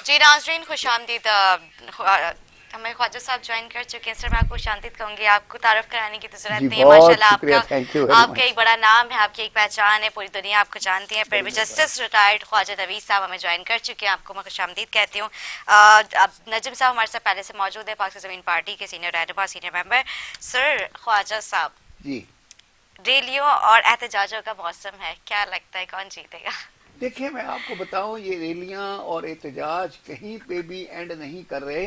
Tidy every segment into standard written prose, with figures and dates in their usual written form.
जी नाज़रीन खुशामदीद। हमें ख्वाजा साहब ज्वाइन कर चुके हैं। सर मैं आपको खुशामदीद कहूँगी, आपको तारफ़ कराने की तो ज़रूरत जी नहीं है। बहुत माशाल्लाह शुक्रिया, आपका थैंक यू वेरी आपका मच। एक बड़ा नाम है, आपकी एक पहचान है, पूरी दुनिया आपको जानती है। फिर बड़ी भी मेहरबानी। जस्टिस रिटायर्ड ख्वाजा नवीस साहब हमें ज्वाइन कर चुके हैं, आपको मैं खुशामदीद कहती हूँ। अब नजम साहब हमारे साथ पहले से मौजूद है, पाक ज़मीन पार्टी के सीनियर रहनुमा, senior member. Sir Khwaja Sahab, जी रैलियों और एहतजाजों का मौसम है, क्या लगता है कौन जीतेगा? देखिए, मैं आपको बताऊं, ये रैलियां और एहतजाज कहीं पे भी एंड नहीं कर रहे।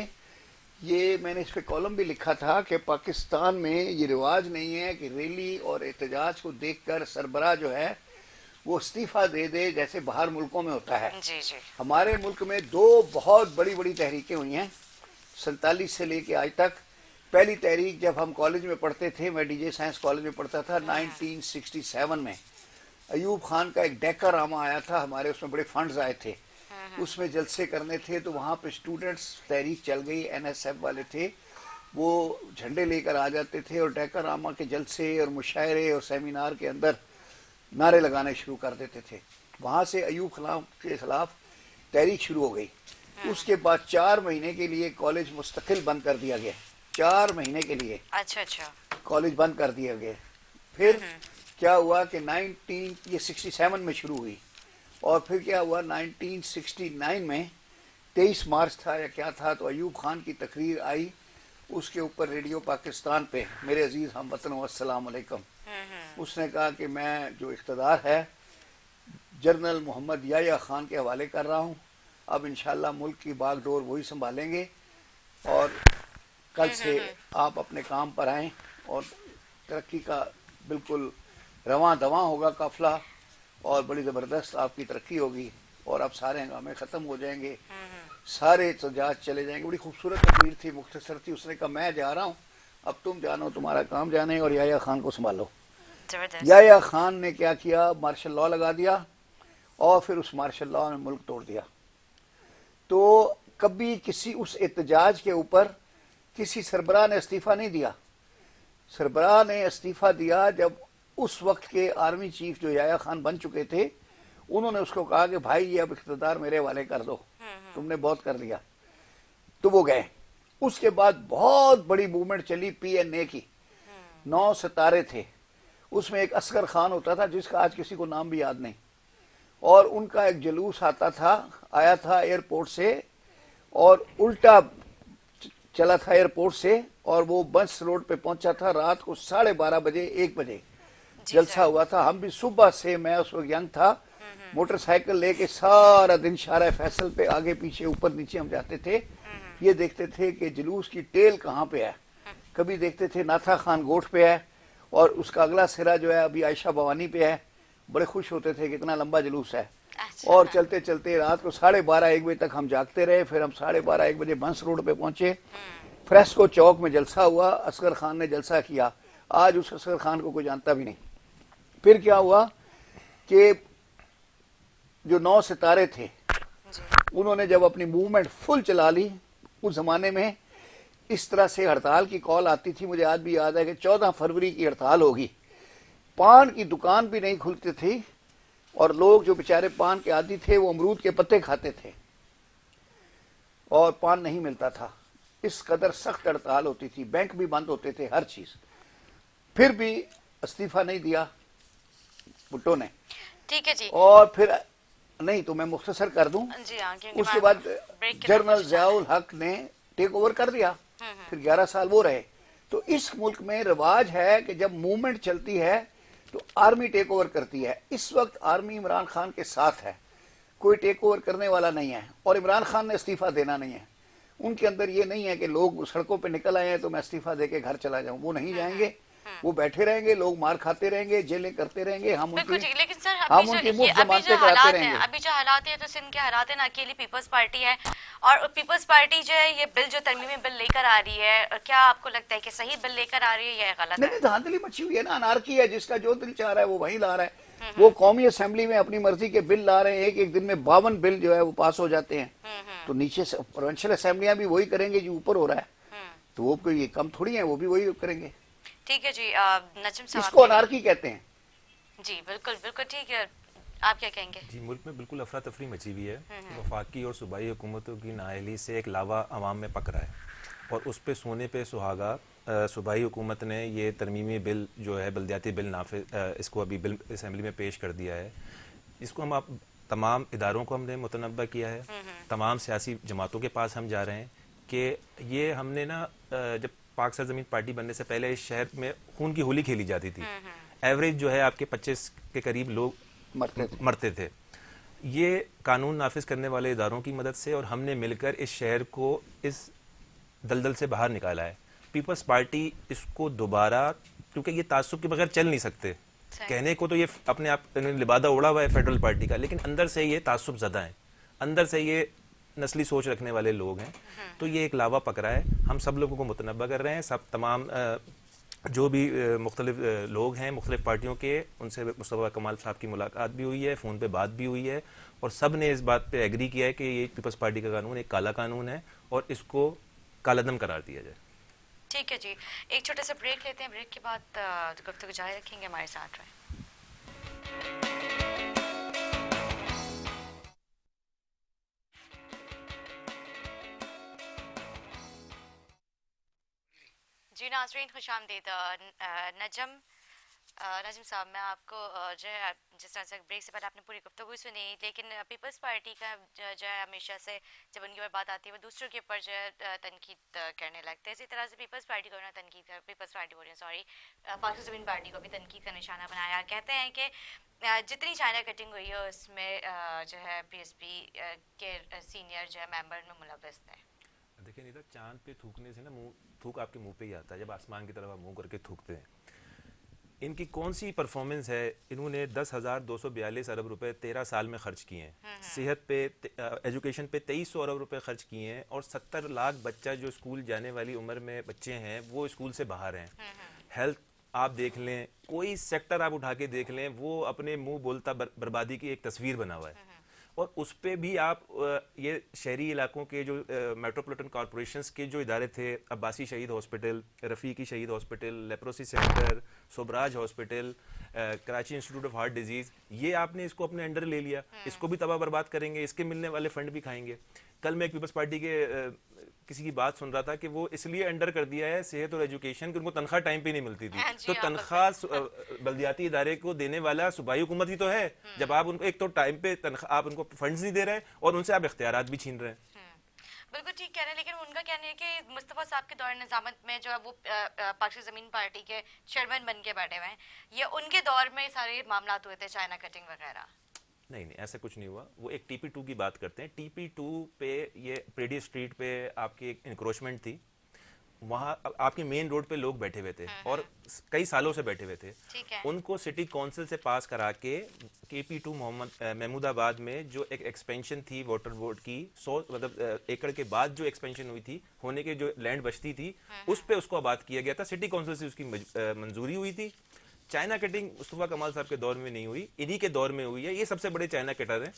ये मैंने इस पे कॉलम भी लिखा था कि पाकिस्तान में ये रिवाज नहीं है कि रैली और एहतजाज को देखकर सरबराह जो है वो इस्तीफा दे दे जैसे बाहर मुल्कों में होता है। जी जी। हमारे मुल्क में दो बहुत बड़ी बड़ी तहरीकें हुई हैं 47 से लेके आज तक। पहली तहरीक जब हम कॉलेज में पढ़ते थे, मैं डीजे साइंस कॉलेज में पढ़ता था 1967 में, अयूब खान का एक डेकारामा आया था हमारे, उसमें बड़े फंड्स आए थे, उसमें जलसे करने थे, तो वहाँ पे स्टूडेंट्स तहरीक चल गई, एनएसएफ वाले थे, वो झंडे लेकर आ जाते थे और डेकारामा के जलसे और मुशायरे और सेमिनार के अंदर नारे लगाने शुरू कर देते थे। वहाँ से अयूब खान के खिलाफ तहरीक शुरू हो गई। उसके बाद 4 महीने के लिए कॉलेज मुस्तकिल बंद कर दिया गया। 4 महीने के लिए अच्छा अच्छा। कॉलेज बंद कर दिए गए। फिर क्या हुआ कि 1967 में शुरू हुई, और फिर क्या हुआ 1969 में 23 मार्च था या क्या था, तो अयूब खान की तकरीर आई, उसके ऊपर रेडियो पाकिस्तान पे, मेरे अजीज हम वतन अस्सलाम वालेकुम, उसने कहा कि मैं जो इख्तदार है जनरल मोहम्मद याया खान के हवाले कर रहा हूँ, अब इंशाल्लाह मुल्क की बागडोर वही संभालेंगे, और कल से आप अपने काम पर आएँ, और तरक्की का बिल्कुल रवां दवां होगा काफिला, और बड़ी ज़बरदस्त आपकी तरक्की होगी, और अब सारे हंगामे ख़त्म हो जाएंगे, सारे एहतजाज चले जाएंगे। बड़ी खूबसूरत तकरीर थी, मुख्तसर थी। उसने कहा मैं जा रहा हूँ, अब तुम जानो, तुम्हारा काम जाने, और याया खान को संभालो। जबरदस्त। याया खान ने क्या किया, मार्शल लॉ लगा दिया, और फिर उस मार्शल लॉ ने मुल्क तोड़ दिया। तो कभी किसी उस एहतजाज के ऊपर किसी सरबराह ने इस्तीफा नहीं दिया। सरबराह ने इस्तीफा दिया जब उस वक्त के आर्मी चीफ जो याया खान बन चुके थे, उन्होंने उसको कहा कि भाई ये अब इख्तिदार मेरे वाले कर दो, तुमने बहुत कर दिया, तो वो गए। उसके बाद बहुत बड़ी मूवमेंट चली पीएनए की, 9 सितारे थे, उसमें एक असगर खान होता था जिसका आज किसी को नाम भी याद नहीं, और उनका एक जुलूस आता था, आया था एयरपोर्ट से, और उल्टा चला था एयरपोर्ट से, और वो बंस रोड पे पहुंचा था रात को 12:30 बजे, 1 बजे जी जलसा सर। हुआ था। हम भी सुबह से, मैं उस वक्त यंग था, मोटरसाइकिल लेके सारा दिन शारा फैसल पे आगे पीछे ऊपर नीचे हम जाते थे, ये देखते थे कि जुलूस की टेल कहाँ पे है। कभी देखते थे नाथा खान गोठ पे है, और उसका अगला सिरा जो है अभी आयशा भवानी पे है, बड़े खुश होते थे कि इतना लंबा जुलूस है। अच्छा। और चलते चलते रात को 12:30 1 बजे तक हम जागते रहे। फिर हम 12:30 1 बजे बंस रोड पे पहुंचे, फ्रेस्को चौक में जलसा हुआ, असगर खान ने जलसा किया। आज उस असगर खान को कोई जानता भी नहीं। फिर क्या हुआ कि जो 9 सितारे थे, जी। उन्होंने जब अपनी मूवमेंट फुल चला ली, उस जमाने में इस तरह से हड़ताल की कॉल आती थी, मुझे आज भी याद है कि 14 फरवरी की हड़ताल होगी, पान की दुकान भी नहीं खुलती थी, और लोग जो बेचारे पान के आदी थे वो अमरूद के पत्ते खाते थे, और पान नहीं मिलता था। इस कदर सख्त हड़ताल होती थी, बैंक भी बंद होते थे, हर चीज। फिर भी इस्तीफा नहीं दिया भुट्टो ने। ठीक है जी। और फिर नहीं, तो मैं मुख्तसर कर दूं, जी हाँ, क्योंकि उसके बाद ब्रेक के तरफ जनरल मुझे जाना है। ज़ियाउल हक ने टेक ओवर कर दिया, फिर 11 साल वो रहे। तो इस मुल्क में रिवाज है कि जब मूवमेंट चलती है तो आर्मी टेक ओवर करती है। इस वक्त आर्मी इमरान खान के साथ है, कोई टेक ओवर करने वाला नहीं है, और इमरान खान ने इस्तीफा देना नहीं है। उनके अंदर ये नहीं है कि लोग सड़कों पे निकल आए हैं तो मैं इस्तीफा देके घर चला जाऊं, वो नहीं जाएंगे। वो बैठे रहेंगे, लोग मार खाते रहेंगे, जेलें करते रहेंगे, बिल्कुल ठीक, लेकिन सर हम उनकी मुफ्त जमानतें कराते रहेंगे। अभी जो हालात है तो सिंध के हालात है ना, अकेली पीपल्स पार्टी है, और पीपल्स पार्टी जो है ये बिल जो तरमीमी बिल लेकर आ रही है, क्या आपको लगता है कि सही बिल लेकर आ रही है या गलत नहीं है? नहीं, धांधली मची हुई है ना, अनारकी है, जिसका जो दिल चाह रहा है वो वही ला रहा है। वो कौमी असेंबली में अपनी मर्जी के बिल ला रहे हैं, एक एक दिन में 52 बिल जो है वो पास हो जाते हैं। तो नीचे से प्रोविंशियल असेंबलियां भी वही करेंगे जो ऊपर हो रहा है, तो वो कोई कम थोड़ी है, वो भी वही करेंगे। ठीक है जी। नजम साहब इसको आपके लिए। अनारकी कहते हैं। जी बिल्कुल बिल्कुल ठीक है। आप क्या कहेंगे? जी, मुल्क में बिल्कुल अफरा तफरी मची हुई है। वफाकी और सूबाई हुकूमतों की नाअहली से एक लावा अवाम में पक रहा है, और उस पे सोने पे सुहागा सूबाई हुकूमत ने ये तरमीमी बिल जो है बल्दियाती बिल इसको अभी बिल असम्बली में पेश कर दिया है। इसको हम आप तमाम इदारों को हमने मुतनब्बा किया है, तमाम सियासी जमातों के पास हम जा रहे हैं कि ये हमने ना जब पाक सरजमीन पार्टी बनने से पहले इस शहर में खून की होली खेली जाती थी। एवरेज जो है आपके 25 के करीब लोग मरते थे। ये कानून नाफिज करने वाले इदारों की मदद से और हमने मिलकर इस शहर को इस दलदल से बाहर निकाला है। पीपल्स पार्टी इसको दोबारा, क्योंकि ये तासुब के बगैर चल नहीं सकते। कहने को तो ये अपने आप लिबादा उड़ा हुआ है फेडरल पार्टी का, लेकिन अंदर से ये तासुब ज़दा है, अंदर से ये नस्ली सोच रखने वाले लोग हैं। तो ये एक लावा पकड़ा है। हम सब लोगों को मुतनब्बा कर रहे हैं, सब तमाम जो भी मुख्तलिफ लोग हैं मुख्तलिफ पार्टियों के, उनसे मुस्तफा कमाल साहब की मुलाकात भी हुई है, फ़ोन पे बात भी हुई है, और सब ने इस बात पे एग्री किया है कि ये पीपल्स पार्टी का कानून एक काला कानून है और इसको कालादम करार दिया जाए। ठीक है जी, एक छोटा सा ब्रेक लेते हैं, ब्रेक के बाद गुफ्तगू जारी रखेंगे, हमारे साथ रहें। जी नाज़रीन, खुशामदीद। नजम साहब, मैं आपको जो है जिस तरह से ब्रेक से पहले आपने पूरी गुफ्तगू सुनी, लेकिन पीपल्स पार्टी का जो है हमेशा से जब उनकी ऊपर बात आती है वो दूसरों के ऊपर जो है तनकीद करने लगते हैं। इसी तरह से पीपल्स पार्टी को पीपल्स पार्टी बोल रही सॉरी पाकिस्तान ज़मीन पार्टी को भी तनकीद का निशाना बनाया। कहते हैं कि जितनी चाइना कटिंग हुई है उसमें जो है PSP के सीनियर जो है मेंबर में मुलव्वस थे। देखिए नहीं, चांद पे थूकने से ना थूक आपके मुंह पे ही आता है जब आसमान की तरफ आप मुंह करके थूकते हैं। इनकी कौन सी परफॉर्मेंस है? इन्होंने 10,242 अरब रुपए 13 साल में खर्च किए हैं, सेहत पे एजुकेशन पे 2300 अरब रुपए खर्च किए हैं, और 70 लाख बच्चा जो स्कूल जाने वाली उम्र में बच्चे हैं वो स्कूल से बाहर हैं। हेल्थ आप देख लें, कोई सेक्टर आप उठा के देख लें, वो अपने मुंह बोलता बर्बादी की एक तस्वीर बना हुआ है। और उस पे भी आप ये शहरी इलाकों के जो मेट्रोपॉलिटन कॉरपोरेशंस के जो इदारे थे, अब्बासी शहीद हॉस्पिटल, रफ़ीकी शहीद hospital, leprosy centre, Sobhraj hospital, Karachi institute of heart disease, ये आपने इसको अपने अंडर ले लिया, इसको भी तबाह बर्बाद करेंगे, इसके मिलने वाले फंड भी खाएंगे। कल मैं एक पीपल्स पार्टी के किसी की बात सुन रहा था कि वो इसलिए अंडर कर दिया है सेहत और एजुकेशन कि उनको तनख्वाह टाइम पे नहीं मिलती थी। तो तनख्वाह बल्दियाती इदारे को देने वाला सूबाई हुकूमत ही तो है। जब आप उनको एक तो टाइम पे तनख्वाह, आप उनको फंड्स नहीं दे रहे और उनसे आप इख्तियारात भी छीन रहे हैं। बिल्कुल ठीक कह रहे हैं, लेकिन उनका कहना है कि मुस्तफा साहब के दौर निजामत में जो है वो पाकिस्तान ज़मीन पार्टी के चेयरमैन बन के बैठे हुए हैं, ये उनके दौर में सारे मामला हुए थे, चाइना कटिंग वगैरह। नहीं नहीं, ऐसा कुछ नहीं हुआ। वो एक TP2 की बात करते हैं। TP2 पे ये प्रेडी स्ट्रीट पे आपकी एक इंक्रोचमेंट थी, वहाँ आपके मेन रोड पे लोग बैठे हुए थे और कई सालों से बैठे हुए थे। उनको सिटी काउंसिल से पास करा के KP2 महमूदाबाद में जो एक एक्सपेंशन थी वाटर बोर्ड की, 100 मतलब एकड़ के बाद जो एक्सपेंशन हुई थी, होने के जो लैंड बचती थी उस पे उसको आबाद किया गया था। सिटी काउंसिल से उसकी मंजूरी हुई थी। चाइना कटिंग मुस्तफा कमाल साहब के दौर में नहीं हुई, इन्हीं के दौर में हुई है। ये सबसे बड़े चाइना कटर हैं।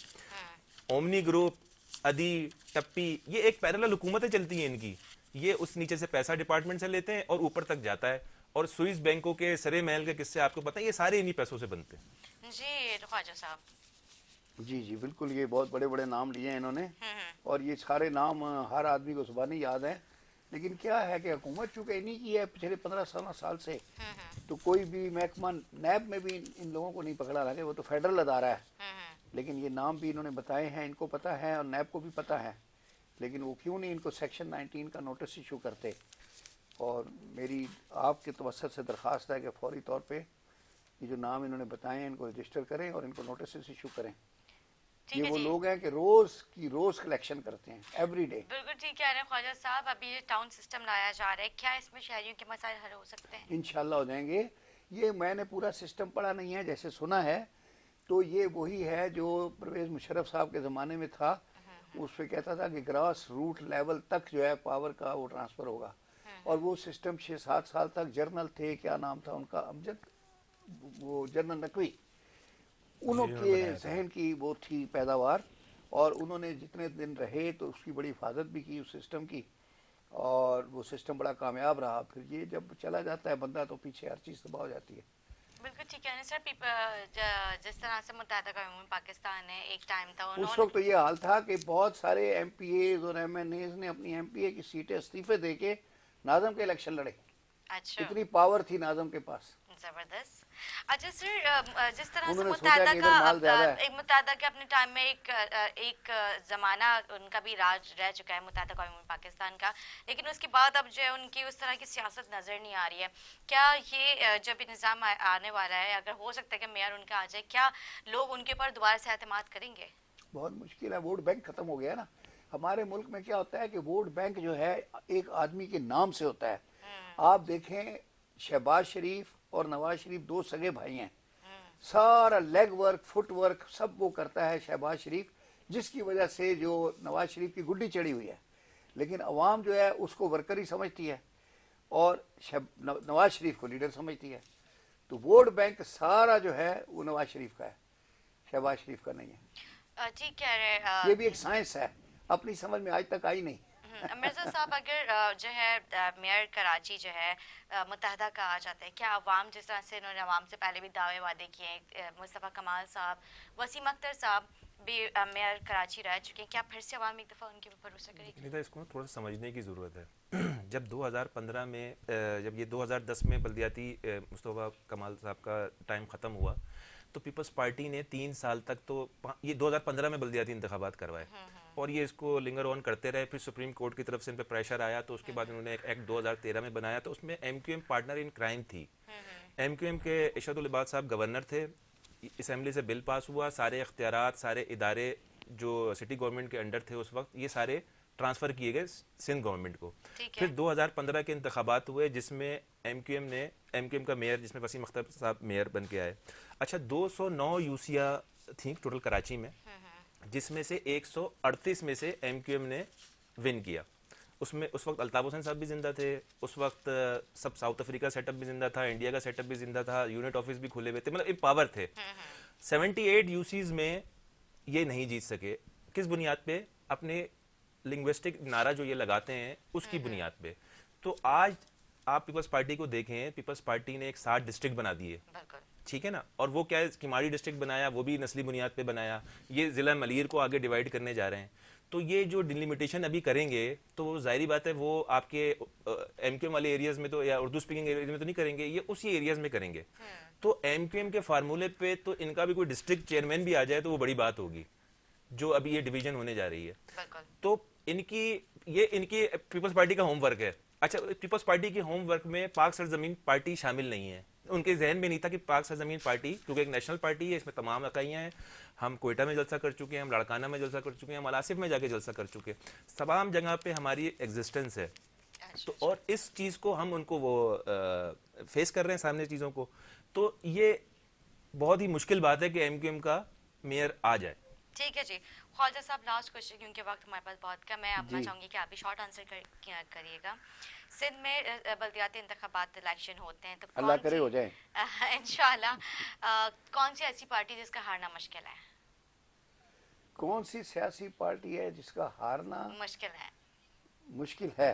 ओमनी ग्रुप, अदी, टप्पी, ये एक पैरेलल हुकूमतें चलती हैं इनकी। ये उस नीचे से पैसा डिपार्टमेंट से लेते हैं और ऊपर तक जाता है। और स्विस बैंकों के सरे महल के किस्से आपको पता है, ये सारे इन्हीं पैसों से बनते हैं। जी ख्वाजा साहब। जी जी बिल्कुल, ये बहुत बड़े बड़े नाम लिए हैं इन्होंने, और ये सारे नाम हर आदमी को जुबानी याद है। लेकिन क्या है कि हुकूमत चूँकि इन्हीं की है पिछले 15-16 साल से, तो कोई भी महकमा नैब में भी इन लोगों को नहीं पकड़ा लगे। वो तो फेडरल अदारा है, लेकिन ये नाम भी इन्होंने बताए हैं, इनको पता है और नैब को भी पता है। लेकिन वो क्यों नहीं इनको सेक्शन 19 का नोटिस इशू करते। और मेरी आपके तवस्सुत से दरख्वास्त है कि फौरी तौर पे ये जो नाम इन्होंने बताए हैं इनको रजिस्टर करें और इनको नोटिस इशू करें। ये वो लोग हैं कि रोज कलेक्शन करते हैं, एवरी डे। बिल्कुल ठीक कह रहे हैं ख्वाजा साहब। अभी ये टाउन सिस्टम लाया जा रहा है, क्या इसमें शहरियों के मसाइल हल हो सकते हैं? इंशाल्लाह हो जाएंगे। ये मैंने पूरा सिस्टम पढ़ा नहीं है, जैसे सुना है तो ये वही है जो परवेज मुशर्रफ साहब के ज़माने में था। उस पर कहता था कि ग्रास रूट लेवल तक जो है पावर का वो ट्रांसफ़र होगा। और वो सिस्टम 6-7 साल तक जर्नल थे, क्या नाम था उनका, अमजद, वो जनरल नकवी, उनके जहन की वो थी पैदावार। और उन्होंने जितने दिन रहे तो उसकी बड़ी हिफाजत भी की उस सिस्टम की, और वो सिस्टम बड़ा कामयाब रहा। फिर ये जब चला जाता है बंदा तो पीछे हर चीज़ तबाह हो जाती है। बिल्कुल ठीक है सर। जिस तरह से मुत्तहदा कौम पाकिस्तान है, एक टाइम था उस उन्होंने। वक्त तो ये हाल था कि बहुत सारे एमपीएज और एमएनएज ने अपनी एमपीए की सीटें इस्तीफे दे के नाज़म के इलेक्शन लड़े। अच्छा, इतनी पावर थी नाज़म के पास। जबरदस्त। अच्छा सर, जिस तरह से उन्होंने सोचा मुत्तहदा कि का इधर माल ज्यादा है। एक मुत्तहदा के अपने टाइम में एक जमाना उनका भी राज रह चुका है मुत्तहदा कौम पाकिस्तान का, लेकिन उसके बाद अब जो है उनकी उस तरह की सियासत नजर नहीं आ रही है। क्या ये जब ये निज़ाम आने वाला है, अगर हो सकता है कि मेयर उनका आ जाए, क्या लोग उनके ऊपर दोबारा से एतमाद करेंगे? बहुत मुश्किल है, वोट बैंक खत्म हो गया ना। हमारे मुल्क में क्या होता है कि वोट बैंक जो है एक आदमी के नाम से होता है। आप देखें, शहबाज शरीफ और नवाज शरीफ दो सगे भाई हैं। सारा लेग वर्क, फुट वर्क सब वो करता है शहबाज शरीफ, जिसकी वजह से जो नवाज शरीफ की गुड्डी चढ़ी हुई है। लेकिन अवाम जो है उसको वर्कर ही समझती है और नवाज शरीफ को लीडर समझती है। तो वोट बैंक सारा जो है वो नवाज शरीफ का है, शहबाज शरीफ का नहीं है। ठीक कह रहे ये भी एक साइंस है, अपनी समझ में आज तक आई नहीं। मिर्जा साहब, अगर जो है मेयर कराची जो है मुत्तहदा का आ जाता है, क्या अवाम, जिस तरह से इन्होंने अवाम से पहले भी दावे वादे किए हैं, मुस्तफ़ा कमाल साहब, वसीम अख्तर साहब भी मेयर कराची रह चुके हैं, क्या फिर से अवाम एक दफ़ा उनके ऊपर भरोसा करेगी? नहीं था, इसको ना थोड़ा सा समझने की ज़रूरत है। जब 2015 में जब ये 2010 में बल्दियाती मुस्तफ़ा कमाल साहब का टाइम ख़त्म हुआ, तो पीपल्स पार्टी ने 3 साल तक तो ये 2015 में बल्दियाती इंतखाबात करवाए और ये इसको लिंगर ऑन करते रहे। फिर सुप्रीम कोर्ट की तरफ से इन पर प्रेशर आया, तो उसके बाद इन्होंने एक एक्ट 2013 में बनाया, तो उसमें एमक्यूएम पार्टनर इन क्राइम थी। एमक्यूएम के इरशाद उल इबाद साहब गवर्नर थे। असम्बली से बिल पास हुआ, सारे इख्तियारात, सारे इदारे जो सिटी गवर्नमेंट के अंडर थे उस वक्त, ये सारे ट्रांसफ़र किए गए सिंध गवर्नमेंट को। ठीक फिर है। 2015 के इंतखाबात हुए जिसमें एमक्यूएम का मेयर, जिसमें वसीम अख्तर साहब मेयर बन के आए। अच्छा, 209 यूसिया थी टोटल कराची में, जिसमें से 138 में से एमक्यूएम ने विन किया। उसमें उस वक्त अल्ताफ हुसैन साहब भी जिंदा थे, उस वक्त सब साउथ अफ्रीका सेटअप भी जिंदा था, इंडिया का सेटअप भी जिंदा था, यूनिट ऑफिस भी खुले हुए थे, मतलब एक पावर थे। 78 यूसीज में ये नहीं जीत सके। किस बुनियाद पे? अपने लिंग्विस्टिक नारा जो ये लगाते हैं उसकी बुनियाद पे। तो आज आप पीपल्स पार्टी को देखें, पीपल्स पार्टी ने एक 60 डिस्ट्रिक्ट बना दिए, बिल्कुल। ठीक है ना। और वो क्या है, किमाड़ी डिस्ट्रिक्ट बनाया, वो भी नस्ली बुनियाद पे बनाया। ये ज़िला मलीर को आगे डिवाइड करने जा रहे हैं। तो ये जो डिलिमिटेशन अभी करेंगे, तो जाहिर बात है वो आपके एमक्यूएम वाले एरियाज में तो, या उर्दू स्पीकिंग एरियाज में तो नहीं करेंगे, ये उसी एरियाज में करेंगे। तो एमक्यूएम के फार्मूले पे तो इनका भी कोई डिस्ट्रिक्ट चेयरमैन भी आ जाए तो वो बड़ी बात होगी, जो अभी ये डिवीजन होने जा रही है। बिल्कुल। तो इनकी पीपल्स पार्टी का होमवर्क है। अच्छा, पीपल्स पार्टी के होमवर्क में पाक सरजमीन पार्टी शामिल नहीं है। उनके जहन में नहीं था कि पाक सरजमीन पार्टी, क्योंकि एक नेशनल पार्टी है, इसमें तमाम इकाइयाँ हैं। हम कोयटा में जलसा कर चुके हैं, हम लाड़काना में जलसा कर चुके हैं, हम अलासिफ में जाके जलसा कर चुके हैं, तमाम जगह पे हमारी एग्जिस्टेंस है। तो और इस चीज़ को हम उनको वो फेस कर रहे हैं सामने चीज़ों को। तो ये बहुत ही मुश्किल बात है कि एमक्यूएम का मेयर आ जाए। ठीक है जी। ख्वाजा साहब, लास्ट क्वेश्चन, क्योंकि वक्त हमारे पास बहुत कम है, अपना जी। चाहूंगी कि आप भी शॉर्ट आंसर करिएगा। सिंध में बल्दियाती इंतखाबात इलेक्शन होते हैं, तो अल्लाह कौन करे सी हो जाए। इंशाल्लाह कौन सी ऐसी पार्टी जिसका हारना मुश्किल है? कौन सी सियासी पार्टी है जिसका हारना मुश्किल है। मुश्किल है?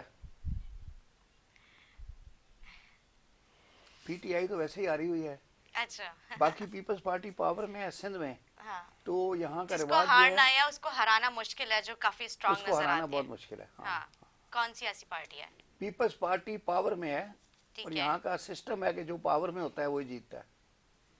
पीटीआई तो वैसे ही आ रही हुई है। अच्छा। बाकी पीपल्स पार्टी पावर में है सिंध में, हाँ, तो यहाँ का जिसको रिवाज जो हारना है या उसको हराना मुश्किल है, जो काफी स्ट्रांग उसको नजर हराना आती बहुत है। मुश्किल है। हाँ, हाँ, कौन सी ऐसी पार्टी है? पीपल्स पार्टी पावर में है ठीक और है। यहाँ का सिस्टम है कि जो पावर में होता है वही जीतता है।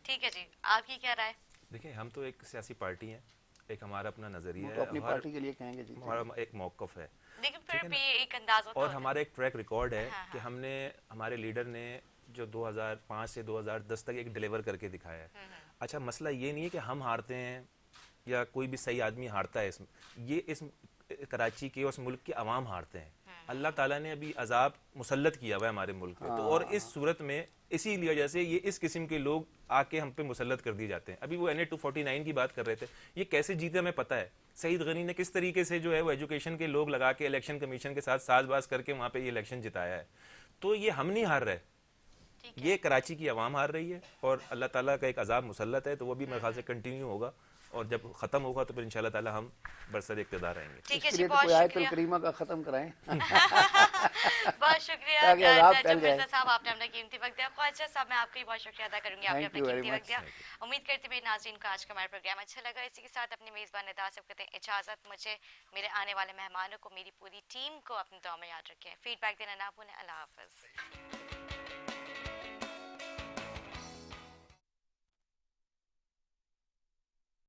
ठीक है जी, आपकी क्या राय? देखिए, हम तो एक सियासी पार्टी हैं, एक हमारा अपना नज़रिया वो है, तो अपनी हर पार्टी के लिए कहेंगे जीतेंगे। हमारा एक मौक़िफ़ है, लेकिन ठीक फिर है भी ना। एक अंदाजा तो और होता हमारा एक ट्रैक रिकॉर्ड है हाँ, कि हाँ। हमने, हमारे लीडर ने जो 2005 से 2010 तक एक डिलीवर करके दिखाया है। अच्छा, मसला ये नहीं है कि हम हारते हैं या कोई भी सही आदमी हारता है, ये इस कराची के, उस मुल्क के अवाम हारते हैं। अल्लाह ताला ने अभी अजाब मुसल्लत किया हुआ है हमारे मुल्क पे, तो और इस सूरत में इसीलिए वजह से ये इस किस्म के लोग आके हम पे मुसल्लत कर दिए जाते हैं। अभी वो NA 249 की बात कर रहे थे, ये कैसे जीते हमें पता है। सईद गनी ने किस तरीके से जो है वो एजुकेशन के लोग लगा के इलेक्शन कमीशन के साथ साजबाज करके वहाँ पे ये इलेक्शन जिताया है। तो ये हम नहीं हार रहे, ये कराची की आवाम हार रही है, और अल्लाह ताला का एक अजाब मुसल्लत है, तो वो भी मेरे ख्याल से कंटिन्यू होगा। और जब ख़त्म होगा तो फिर इंशाल्लाह ताला हम बरसर इक़्तिदार रहेंगे। ठीक है इसके जी, लिए तो बहुत कोई आयतुल शुक्रिया। करीमा का खत्म कराएं बहुत शुक्रिया ताकि अजाब टल नजम जाए। मिर्जा साहब, आपने अपना कीमती वक्त दिया। ख्वाजा साहब, मैं आपका ही बहुत शुक्रिया अदा करूंगी, आपने थैंक अपना यू वेरी कीमती वक्त मच। दिया। उम्मीद करती हूँ मेरे नाज़रीन को आज का हमारा प्रोग्राम अच्छा लगा। इसी के साथ अपनी मेज़बान निदा से कहते हैं इजाज़त। मुझे, मेरे आने वाले मेहमानों को, मेरी पूरी टीम को अपनी दुआ में याद रखें। फीडबैक देना ना भूलें। अल्लाह हाफ़िज़।